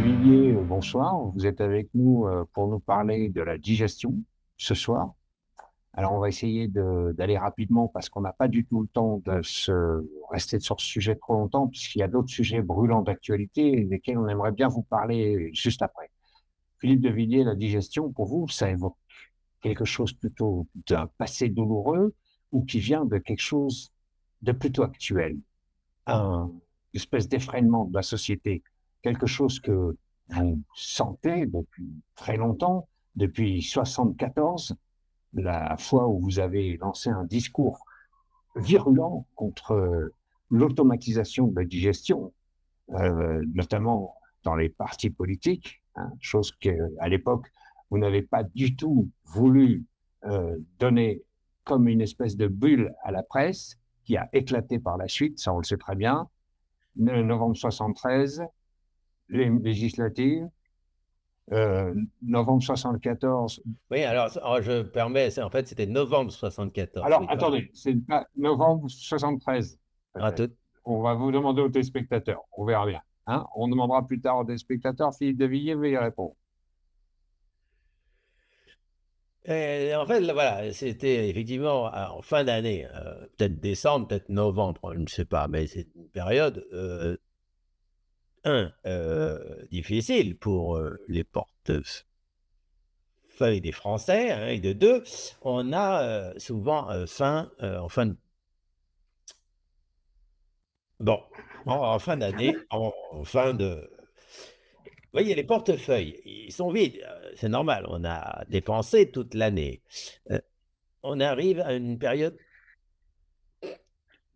Villiers, bonsoir. Vous êtes avec nous pour nous parler de la digestion ce soir. Alors, on va essayer d'aller rapidement parce qu'on n'a pas du tout le temps de se rester sur ce sujet trop longtemps, puisqu'il y a d'autres sujets brûlants d'actualité desquels on aimerait bien vous parler juste après. Philippe de Villiers, la digestion, pour vous, ça évoque quelque chose plutôt d'un passé douloureux ou qui vient de quelque chose de plutôt actuel, un espèce d'effraiement de la société, quelque chose que vous sentez depuis très longtemps, depuis 74, la fois où vous avez lancé un discours virulent contre l'automatisation de la digestion, notamment dans les partis politiques, hein, chose qu'à l'époque, vous n'avez pas du tout voulu donner comme une espèce de bulle à la presse, qui a éclaté par la suite, ça on le sait très bien. Novembre 73, les législatives, novembre 74. Oui, alors, je me permets, en fait, c'était novembre 74, Alors, oui, pardon. attendez, c'est pas novembre 73, Ah, peut-être. tout, On va vous demander aux téléspectateurs, on verra bien. Hein, on demandera plus tard aux téléspectateurs, Philippe de Villiers veut y répondre. en fait, là, voilà, c'était effectivement en fin d'année, peut-être décembre, peut-être novembre, je ne sais pas, mais c'est une période, difficile pour les portefeuilles des Français, hein, et de deux, on a souvent faim en fin de... Bon, en fin d'année, en fin de... Vous voyez, les portefeuilles, ils sont vides, c'est normal, on a dépensé toute l'année. On arrive à une période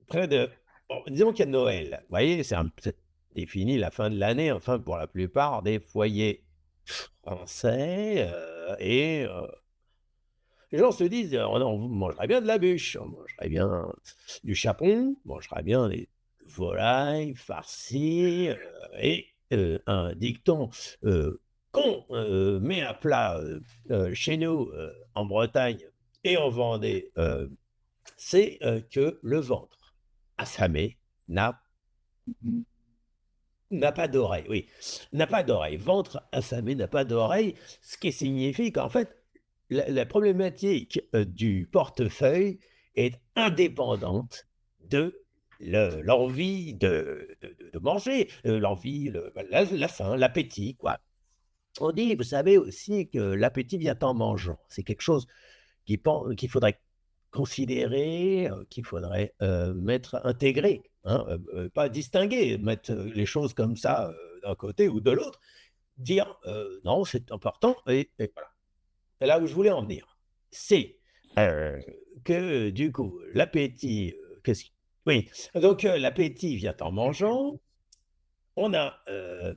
près de... Bon, disons qu'il y a Noël, vous voyez, c'est fini la fin de l'année, enfin pour la plupart des foyers français, les gens se disent, on mangerait bien de la bûche, on mangerait bien du chapon, on mangerait bien des volailles farcies, et un dicton qu'on met à plat chez nous en Bretagne et en Vendée, c'est que le ventre affamé n'a n'a pas d'oreille, oui, n'a pas d'oreille. Ventre affamé n'a pas d'oreille, ce qui signifie qu'en fait, la problématique du portefeuille est indépendante de l'envie de manger, l'envie, la faim, l'appétit, quoi. On dit, vous savez aussi que l'appétit vient en mangeant. C'est quelque chose qu'il faudrait considérer, qu'il faudrait mettre intégré, hein, pas distinguer, mettre les choses comme ça d'un côté ou de l'autre, dire non, c'est important, et voilà. C'est là où je voulais en venir. C'est que du coup, l'appétit, oui, donc l'appétit vient en mangeant, on n'a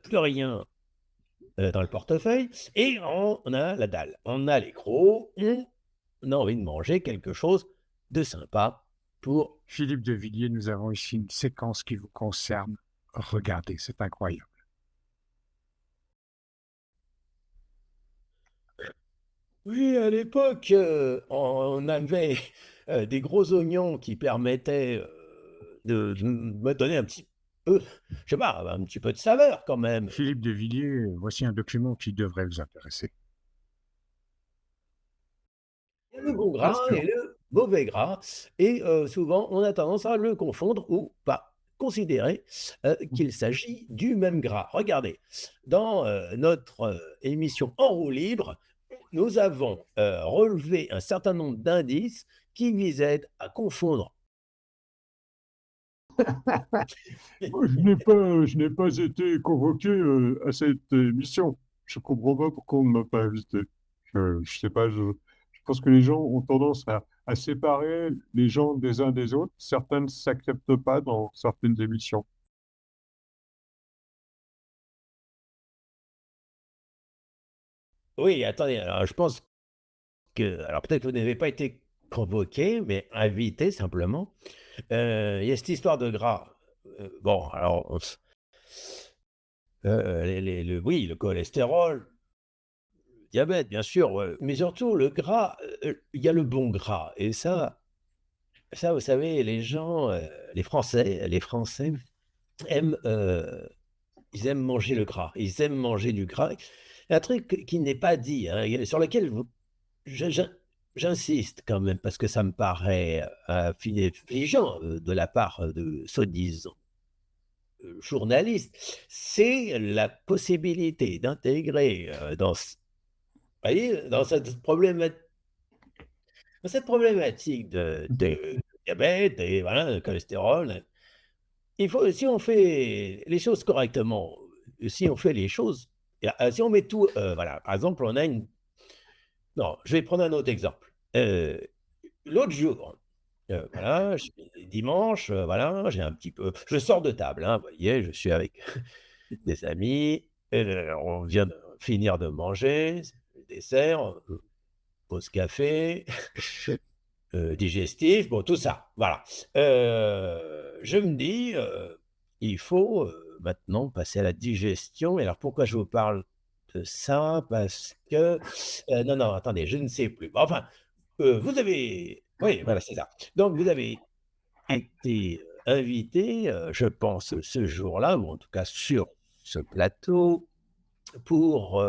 plus rien dans le portefeuille, et on a la dalle, on a les crocs, on a envie de manger quelque chose de sympa pour... Philippe de Villiers, nous avons ici une séquence qui vous concerne. Regardez, c'est incroyable. Oui, à l'époque, on avait des gros oignons qui permettaient de me donner un petit peu, je sais pas, un petit peu de saveur quand même. Philippe de Villiers, voici un document qui devrait vous intéresser. Il y a le bon Bien gras sûr. et le mauvais gras, et souvent on a tendance à le confondre ou pas considérer qu'il s'agit du même gras. Regardez, dans notre émission En roue libre, nous avons relevé un certain nombre d'indices qui visaient à confondre. Je n'ai pas été convoqué à cette émission. Je comprends pas pourquoi on ne m'a pas invité. Je sais pas, je pense que les gens ont tendance à séparer les gens des uns des autres. Certains ne s'acceptent pas dans certaines émissions. Oui, attendez, alors je pense que, alors peut-être que vous n'avez pas été convoqué, mais invité simplement. Il y a cette histoire de gras. Bon, alors, oui, le cholestérol, le diabète, bien sûr, ouais, mais surtout le gras, il y a le bon gras. Et ça, vous savez, les gens, les Français aiment ils aiment manger le gras. Ils aiment manger du gras. Un truc qui n'est pas dit, hein, sur lequel je j'insiste quand même parce que ça me paraît, affligeant, de la part, de soi-disant, journalistes, c'est la possibilité d'intégrer, vous voyez, dans cette problématique de diabète et voilà, de cholestérol, il faut si on fait les choses correctement, si on fait les choses si on met tout, voilà, par exemple, on a une non, je vais prendre un autre exemple. L'autre jour, voilà, dimanche, voilà, j'ai un petit peu je sors de table, hein, vous voyez, je suis avec des amis, on vient de finir de manger, le dessert, pause café, digestif, bon tout ça, voilà. Je me dis, il faut, maintenant passer à la digestion et alors pourquoi je vous parle de ça? Parce que, non, non, attendez, je ne sais plus. Bon, enfin, vous avez oui, voilà, c'est ça. Donc vous avez été, invité, je pense ce jour-là ou en tout cas sur ce plateau pour,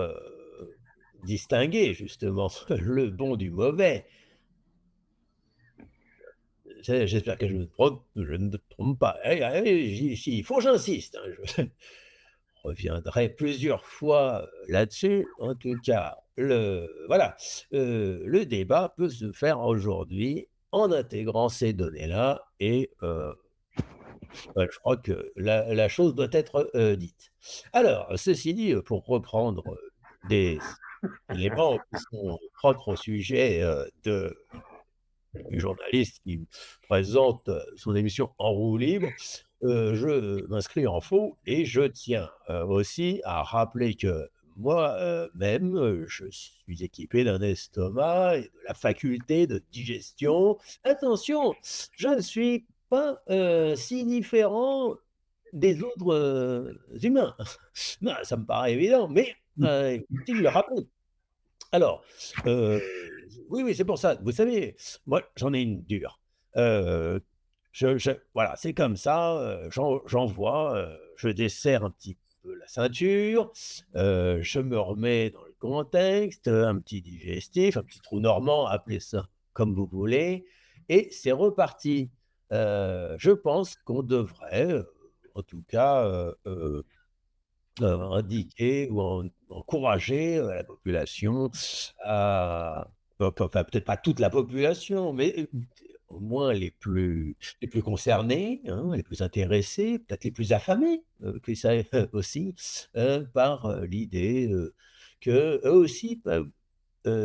distinguer justement le bon du mauvais. J'espère que je ne me trompe pas. Il faut que j'insiste, hein, je reviendrai plusieurs fois, là-dessus. En tout cas, voilà, le débat peut se faire aujourd'hui en intégrant ces données-là et je crois que la chose doit être, dite. Alors, ceci dit, pour reprendre, des éléments qui sont propres au sujet, du journaliste qui présente, son émission en roue libre, je m'inscris en faux et je tiens, aussi à rappeler que moi, même, je suis équipé d'un estomac et de la faculté de digestion. Attention, je ne suis pas, si différent des autres, humains. Non, ça me paraît évident, mais, faut-il le rappeler? Alors, heu, oui, oui, c'est pour ça. Vous savez, moi, j'en ai une dure. Heu, je voilà, c'est comme ça, j'envoie, je desserre un petit peu la ceinture, je me remets dans le contexte, un petit digestif, un petit trou normand, appelez ça comme vous voulez et c'est reparti. Je pense qu'on devrait, en tout cas, indiquer ou encourager, la population à enfin peut-être pas toute la population, mais au moins les plus concernés, hein, les plus intéressés, peut-être les plus affamés, qui ça aussi, par, l'idée, qu'eux aussi peuvent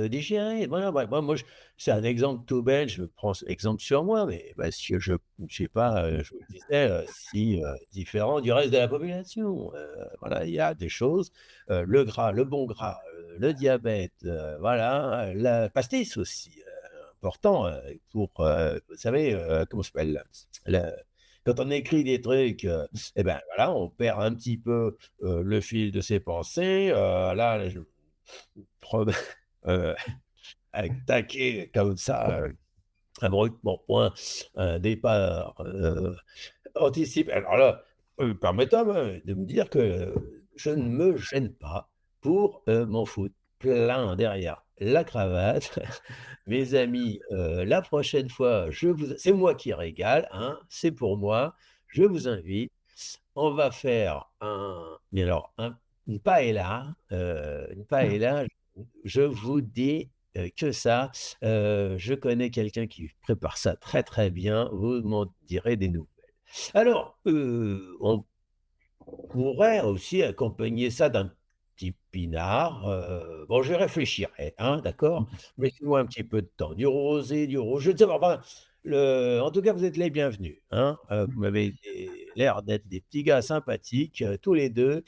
digérer, voilà, ouais, moi je c'est un exemple tout bête, je prends exemple sur moi, mais parce que je ne sais pas, je vous le disais, si, différent du reste de la population. Voilà, il y a des choses, le gras, le bon gras, le diabète, voilà, la pastis aussi, important, pour, vous savez, comment ça s'appelle? Le quand on écrit des trucs, et ben, voilà, on perd un petit peu, le fil de ses pensées, là, je promets Heu, attaquer comme ça, abruptement point, un départ, anticipé. Alors là, permettez-moi de me dire que je ne me gêne pas pour, m'en foutre plein derrière la cravate. Mes amis, la prochaine fois, je vous c'est moi qui régale, hein, c'est pour moi. Je vous invite, on va faire mais alors une paëlla, une paëlla, je vous dis, que ça, je connais quelqu'un qui prépare ça très, très bien, vous m'en direz des nouvelles. Alors, on pourrait aussi accompagner ça d'un petit pinard, bon, je réfléchirai, hein, d'accord? Laissez-moi un petit peu de temps. Du rosé, du rouge, je ne sais pas, enfin, en tout cas, vous êtes les bienvenus, hein, vous m'avez l'air d'être des petits gars sympathiques, tous les 2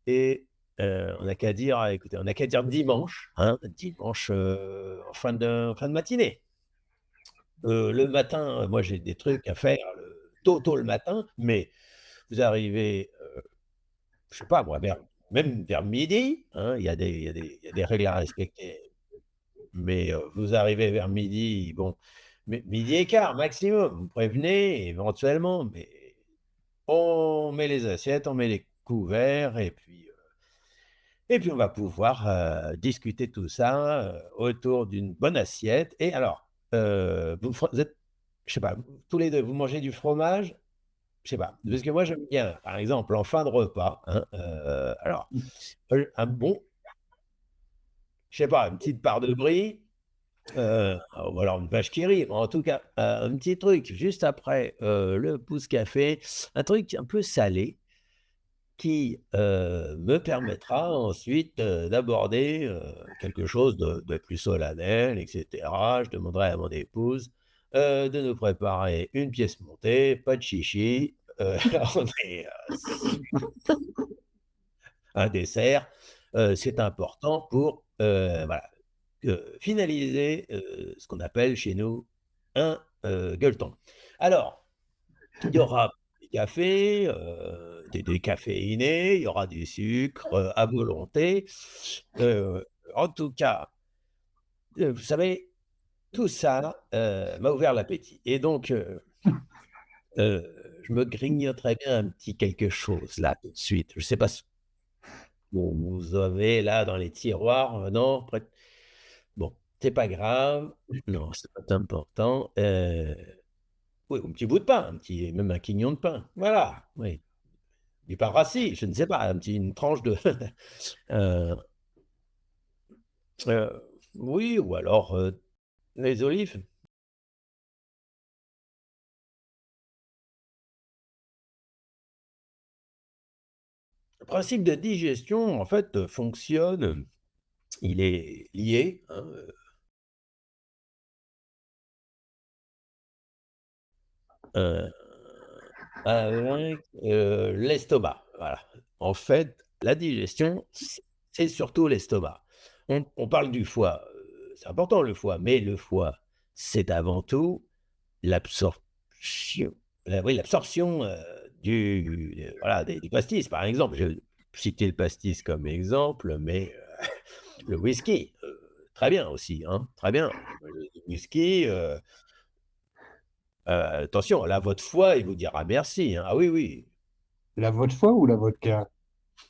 et on n'a qu'à dire écoutez, on n'a qu'à dire dimanche, hein, dimanche, en fin de matinée. Le matin, moi, j'ai des trucs à faire, tôt le matin, mais vous arrivez, je sais pas moi, même vers midi, hein, il y a des règles à respecter, mais vous arrivez vers midi, bon, mais 12:15 maximum, vous me prévenez éventuellement, mais on met les assiettes, on met les couvert et puis on va pouvoir, discuter tout ça, autour d'une bonne assiette et alors, vous êtes je sais pas, tous les 2 vous mangez du fromage? Je sais pas, parce que moi j'aime bien, par exemple, en fin de repas, hein, alors, un bon je sais pas, une petite part de brie, ou alors une vache qui rit, mais en tout cas, un petit truc juste après, le pouce café, un truc un peu salé qui, me permettra ensuite, d'aborder, quelque chose de plus solennel et cetera. Je demanderai à mon épouse, de nous préparer une pièce montée, pas de chichi, on est, un dessert, c'est important pour, voilà, finaliser, ce qu'on appelle chez nous un, gueuleton. Alors, il y aura des cafés, des décaféinés, il y aura du sucre, à volonté. En tout cas, vous savez, tout ça, m'a ouvert l'appétit et donc je me grignoterais bien un petit quelque chose là, tout de suite. Je ne sais pas ce que vous avez là dans les tiroirs, non? Bon, c'est pas grave. Non, c'est pas important. Oui, un petit bout de pain, un petit même un quignon de pain. Voilà, oui. Du pain rassis, je ne sais pas, une tranche de heu oui ou alors, les olives. Le principe de digestion, en fait, fonctionne, il est lié, hein, heu, avec, l'estomac, voilà. En fait, la digestion, c'est surtout l'estomac. On parle du foie, c'est important le foie, mais le foie, c'est avant tout l'absorption oui, l'absorption, voilà, des du pastis, par exemple. Je citais le pastis comme exemple, mais le whisky, très bien aussi, hein, très bien. Le whisky, attention, là, votre foie, il vous dira merci, hein. Ah oui, oui. La votre foi ou la vodka,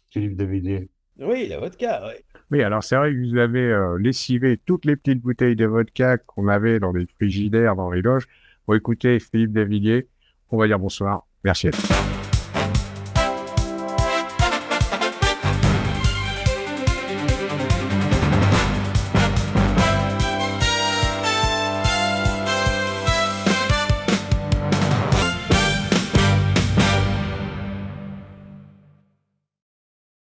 Philippe de Villiers? Oui, la vodka, oui. Oui, alors c'est vrai que vous avez lessivé toutes les petites bouteilles de vodka qu'on avait dans les frigidaires, dans les loges. Bon, écoutez, Philippe Davillier, on va dire bonsoir. Merci à tous.